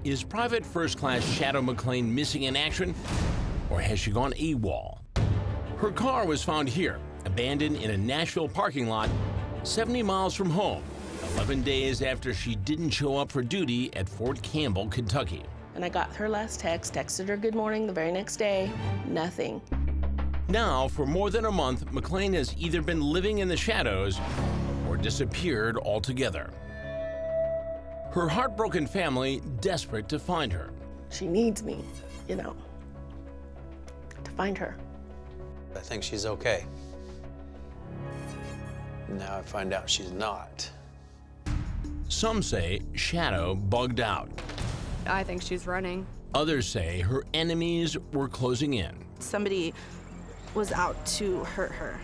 Is Private First Class Shadow McClaine missing in action, or has she gone AWOL? Her car was found here, abandoned in a Nashville parking lot, 70 miles from home, 11 days after she didn't show up for duty at Fort Campbell, Kentucky. And I got her last text, texted her good morning the very next day, nothing. Now, for more than a month, McClaine has either been living in the shadows or disappeared altogether. Her heartbroken family desperate to find her. She needs me, to find her. I think she's okay. Now I find out she's not. Some say Shadow bugged out. I think she's running. Others say her enemies were closing in. Somebody was out to hurt her.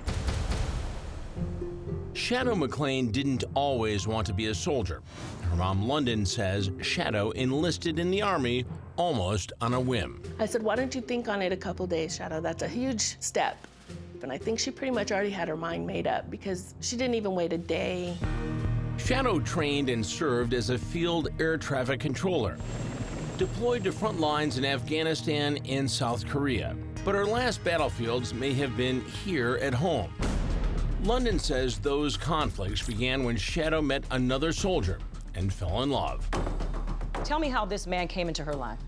Shadow McClaine didn't always want to be a soldier. Her mom, London, says Shadow enlisted in the Army almost on a whim. I said, why don't you think on it a couple days, Shadow? That's a huge step. And I think she pretty much already had her mind made up because she didn't even wait a day. Shadow trained and served as a field air traffic controller, deployed to front lines in Afghanistan and South Korea. But her last battlefields may have been here at home. London says those conflicts began when Shadow met another soldier and fell in love. Tell me how this man came into her life.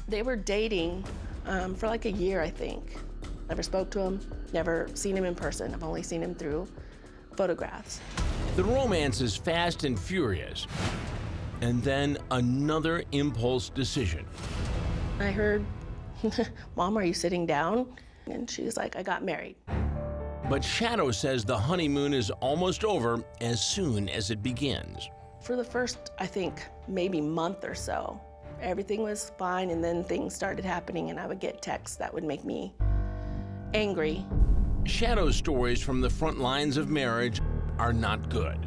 They were dating for like a year, I think. Never spoke to him, never seen him in person. I've only seen him through photographs. The romance is fast and furious. And then another impulse decision. I heard, Mom, are you sitting down? And she's like, I got married. But Shadow says the honeymoon is almost over as soon as it begins. For the first, I think, maybe month or so, everything was fine, and then things started happening, and I would get texts that would make me angry. Shadow's stories from the front lines of marriage are not good.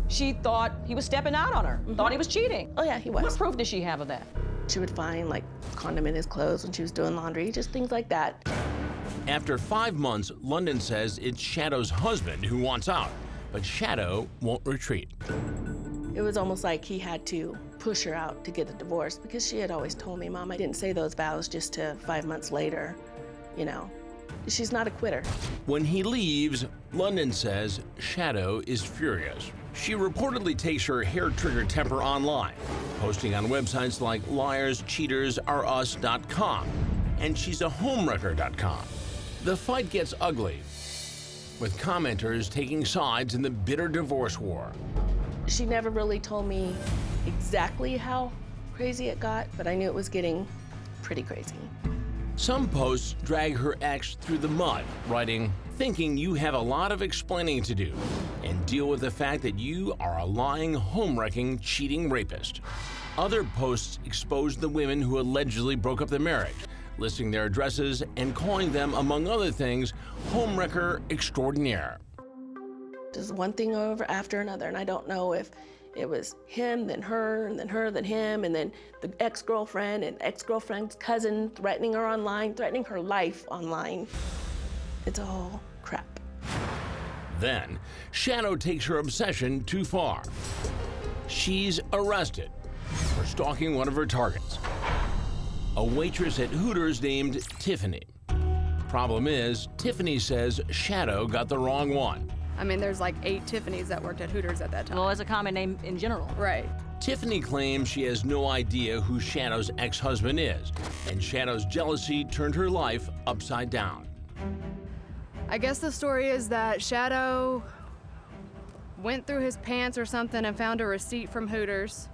She thought he was stepping out on her, thought he was cheating. Oh yeah, he was. What proof did she have of that? She would find like condom in his clothes when she was doing laundry, just things like that. After 5 months, London says it's Shadow's husband who wants out, but Shadow won't retreat. It was almost like he had to push her out to get a divorce because she had always told me, Mom, I didn't say those vows just to 5 months later, She's not a quitter. When he leaves, London says Shadow is furious. She reportedly takes her hair-trigger temper online, posting on websites like liarscheatersareus.com, and she's a homewrecker.com. The fight gets ugly, with commenters taking sides in the bitter divorce war. She never really told me exactly how crazy it got, but I knew it was getting pretty crazy. Some posts drag her ex through the mud, writing, thinking you have a lot of explaining to do, and deal with the fact that you are a lying, home-wrecking, cheating rapist. Other posts expose the women who allegedly broke up the marriage, listing their addresses and calling them, among other things, homewrecker extraordinaire. Just one thing over after another, and I don't know if it was him, then her, and then her, then him, and then the ex-girlfriend and ex-girlfriend's cousin threatening her online, threatening her life online. It's all crap. Then, Shadow takes her obsession too far. She's arrested for stalking one of her targets, a waitress at Hooters named Tiffany. Problem is, Tiffany says Shadow got the wrong one. I mean, there's like 8 Tiffany's that worked at Hooters at that time. Well, it's a common name in general. Right. Tiffany claims she has no idea who Shadow's ex-husband is, and Shadow's jealousy turned her life upside down. I guess the story is that Shadow went through his pants or something and found a receipt from Hooters.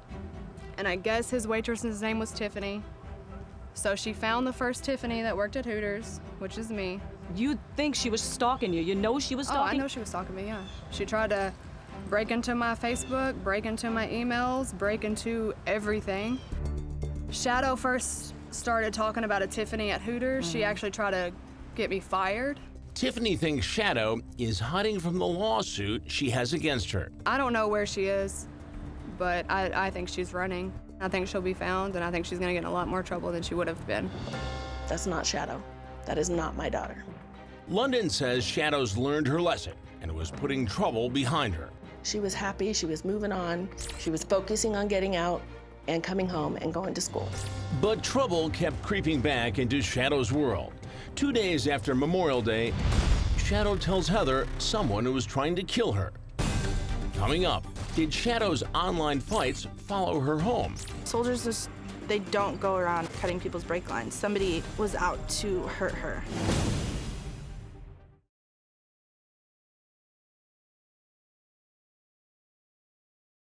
And I guess his waitress's name was Tiffany. So she found the first Tiffany that worked at Hooters, which is me. You think she was stalking you? You know she was Oh, I stalking? know she was stalking me, yeah. She tried to break into my Facebook, break into my emails, break into everything. Shadow first started talking about a Tiffany at Hooters. She actually tried to get me fired. Tiffany thinks Shadow is hiding from the lawsuit she has against her. I don't know where she is, but I think she's running. I think she'll be found, and I think she's gonna get in a lot more trouble than she would have been. That's not Shadow. That is not my daughter. London says Shadow's learned her lesson and was putting trouble behind her. She was happy, she was moving on, she was focusing on getting out, and coming home and going to school. But trouble kept creeping back into Shadow's world. 2 days after Memorial Day, Shadow tells Heather someone was trying to kill her. Coming up, did Shadow's online fights follow her home? Soldiers they don't go around cutting people's brake lines. Somebody was out to hurt her.